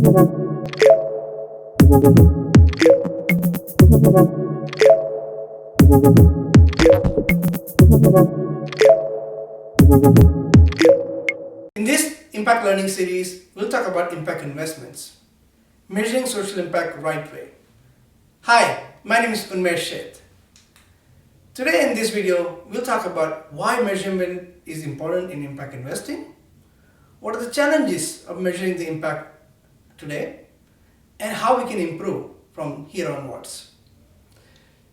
In this impact learning series, we'll talk about impact investments, measuring social impact right way. Hi, my name is unbiased. Today in this video, we'll talk about why measurement is important in impact investing, what are the challenges of measuring the impact today, and how we can improve from here onwards.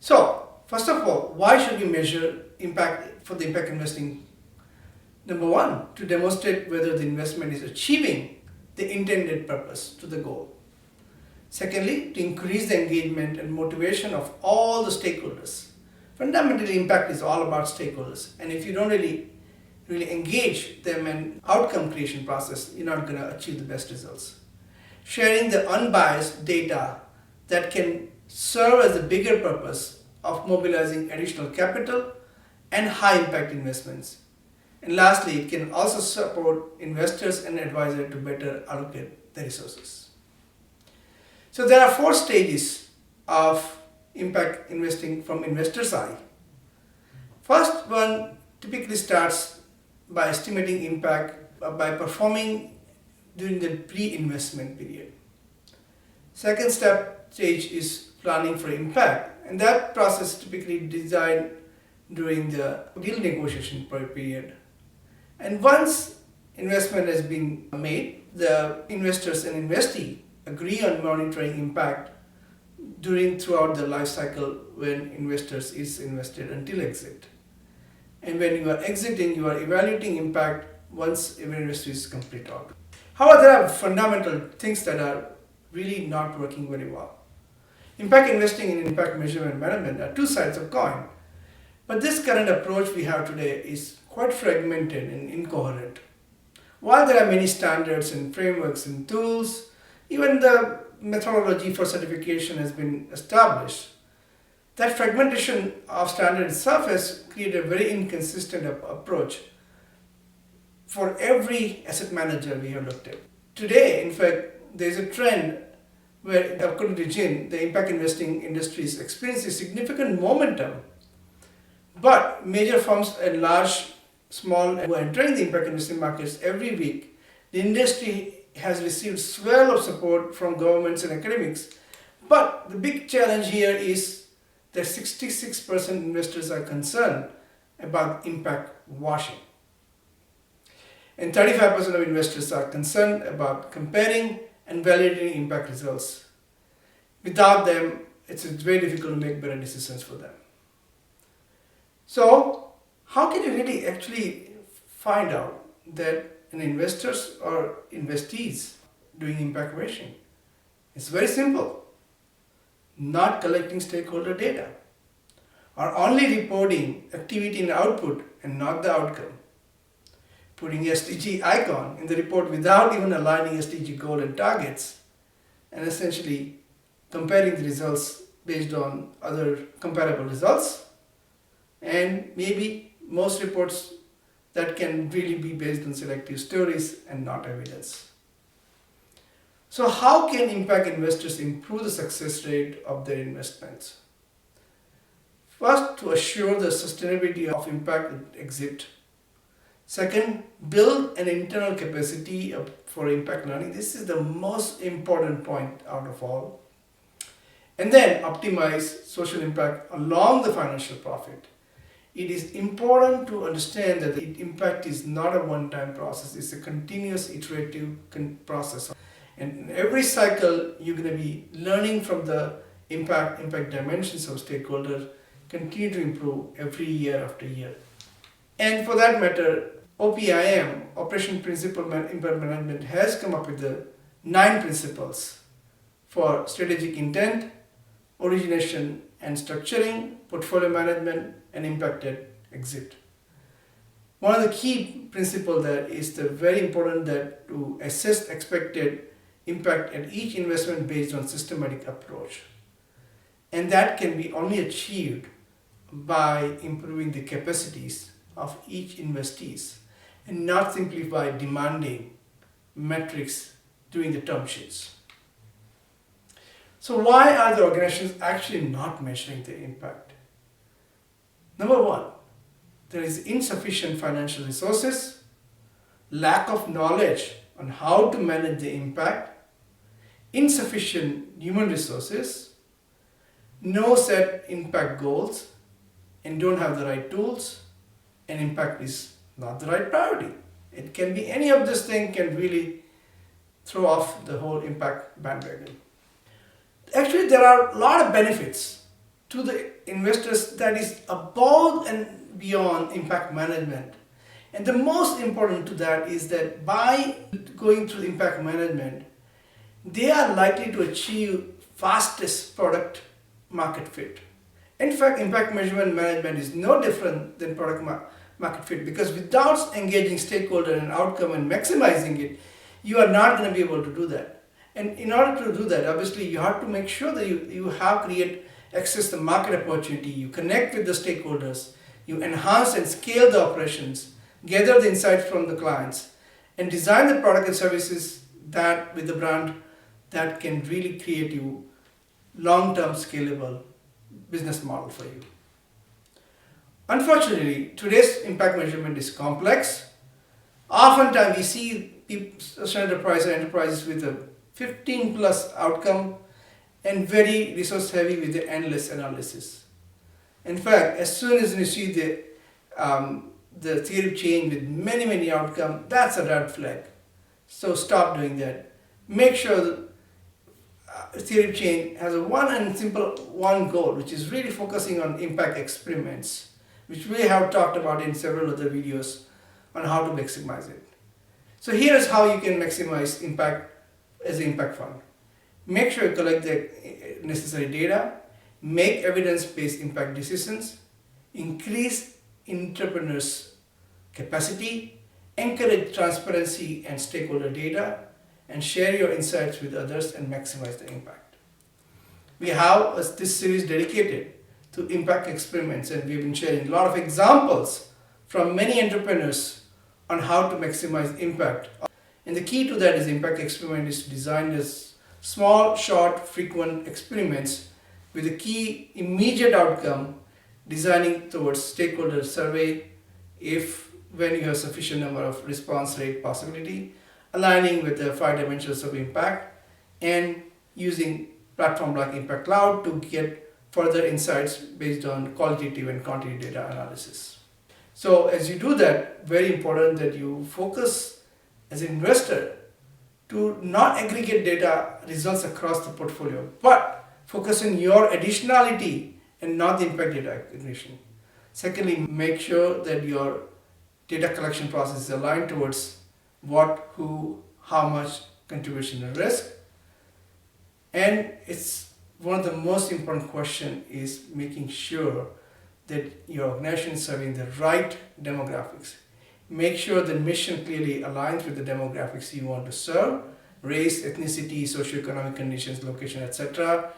So, first of all, why should we measure impact for the impact investing? Number one, to demonstrate whether the investment is achieving the intended purpose to the goal. Secondly, to increase the engagement and motivation of all the stakeholders. Fundamentally, impact is all about stakeholders, and if you don't really engage them in outcome creation process, you're not going to achieve the best results. Sharing the unbiased data that can serve as the bigger purpose of mobilizing additional capital and high impact investments. And lastly, it can also support investors and advisors to better allocate their resources. So there are 4 stages of impact investing from investor's eye. First one typically starts by estimating impact by performing during the pre-investment period. Second stage is planning for impact, and that process typically designed during the deal negotiation period. And once investment has been made, the investors and investee agree on monitoring impact throughout the life cycle when investors is invested until exit. And when you are exiting, you are evaluating impact once every investor is complete out. However, there are fundamental things that are really not working very well. Impact investing and impact measurement management are 2 sides of coin. But this current approach we have today is quite fragmented and incoherent. While there are many standards and frameworks and tools, even the methodology for certification has been established, that fragmentation of standard itself has created a very inconsistent approach for every asset manager we have looked at. Today, in fact, there is a trend where, according to Jin, the impact investing industry is experiencing significant momentum. But major firms and large, small, who are entering the impact investing markets every week, the industry has received swell of support from governments and academics. But the big challenge here is that 66% investors are concerned about impact washing. And 35% of investors are concerned about comparing and validating impact results. Without them, it's very difficult to make better decisions for them. So, how can you really actually find out that an investors or investees doing impact washing? It's very simple. Not collecting stakeholder data, or only reporting activity and output and not the outcome. Putting SDG icon in the report without even aligning SDG goal and targets, and essentially comparing the results based on other comparable results, and maybe most reports that can really be based on selective stories and not evidence. So how can impact investors improve the success rate of their investments? First, to assure the sustainability of impact exit. Second, build an internal capacity for impact learning. This is the most important point out of all. And then optimize social impact along the financial profit. It is important to understand that the impact is not a one-time process. It's a continuous iterative process. And in every cycle, you're going to be learning from the impact dimensions of stakeholders, continue to improve every year after year. And for that matter, OPIM, Operation Principle Impact Management, has come up with the 9 principles for strategic intent, origination and structuring, portfolio management, and impacted exit. One of the key principles there is the very important that to assess expected impact at each investment based on systematic approach. And that can be only achieved by improving the capacities of each investees and not simply by demanding metrics during the term sheets. So why are the organizations actually not measuring the impact? Number one, there is insufficient financial resources, lack of knowledge on how to manage the impact, insufficient human resources, no set impact goals, and don't have the right tools, and impact is not the right priority. It can be any of this thing can really throw off the whole impact bandwagon. Actually, there are a lot of benefits to the investors that is above and beyond impact management. And the most important to that is that by going through impact management, they are likely to achieve fastest product market fit. In fact, impact measurement management is no different than product market fit, because without engaging stakeholder and outcome and maximizing it, you are not going to be able to do that. And in order to do that, obviously you have to make sure that you have create access the market opportunity, you connect with the stakeholders, you enhance and scale the operations, gather the insights from the clients, and design the product and services that with the brand that can really create you long-term scalable business model for you. Unfortunately, today's impact measurement is complex. Oftentimes we see enterprises with a 15 plus outcome and very resource heavy with the endless analysis. In fact, as soon as you see the theory chain with many outcomes, that's a red flag. So stop doing that. Make sure the theory chain has a one goal, which is really focusing on impact experiments, which we have talked about in several other videos on how to maximize it. So here's how you can maximize impact as an impact fund. Make sure you collect the necessary data, make evidence-based impact decisions, increase entrepreneurs' capacity, encourage transparency and stakeholder data, and share your insights with others and maximize the impact. We have this series dedicated to impact experiments, and we've been sharing a lot of examples from many entrepreneurs on how to maximize impact. And the key to that is impact experiment is designed as small, short, frequent experiments with a key immediate outcome, designing towards stakeholder survey when you have sufficient number of response rate possibility, aligning with the 5 dimensions of impact, and using platform like Impact Cloud to get further insights based on qualitative and quantitative data analysis. So as you do that, very important that you focus as an investor to not aggregate data results across the portfolio, but focus on your additionality and not the impact data aggregation. Secondly, make sure that your data collection process is aligned towards what, who, how much contribution and risk. And it's one of the most important questions is making sure that your organization is serving the right demographics. Make sure the mission clearly aligns with the demographics you want to serve: race, ethnicity, socioeconomic conditions, location, etc.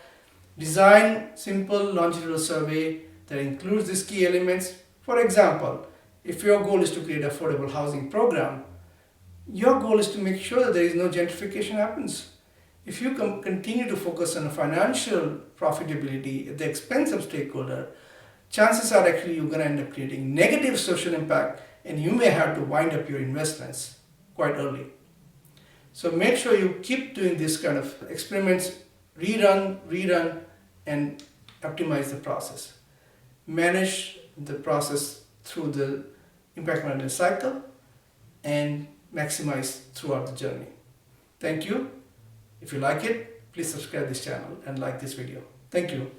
Design simple longitudinal survey that includes these key elements. For example, if your goal is to create an affordable housing program, your goal is to make sure that there is no gentrification happens. If you continue to focus on financial profitability at the expense of stakeholder, chances are actually you're going to end up creating negative social impact, and you may have to wind up your investments quite early. So make sure you keep doing this kind of experiments, rerun, and optimize the process. Manage the process through the impact management cycle and maximize throughout the journey. Thank you. If you like it, please subscribe this channel and like this video. Thank you.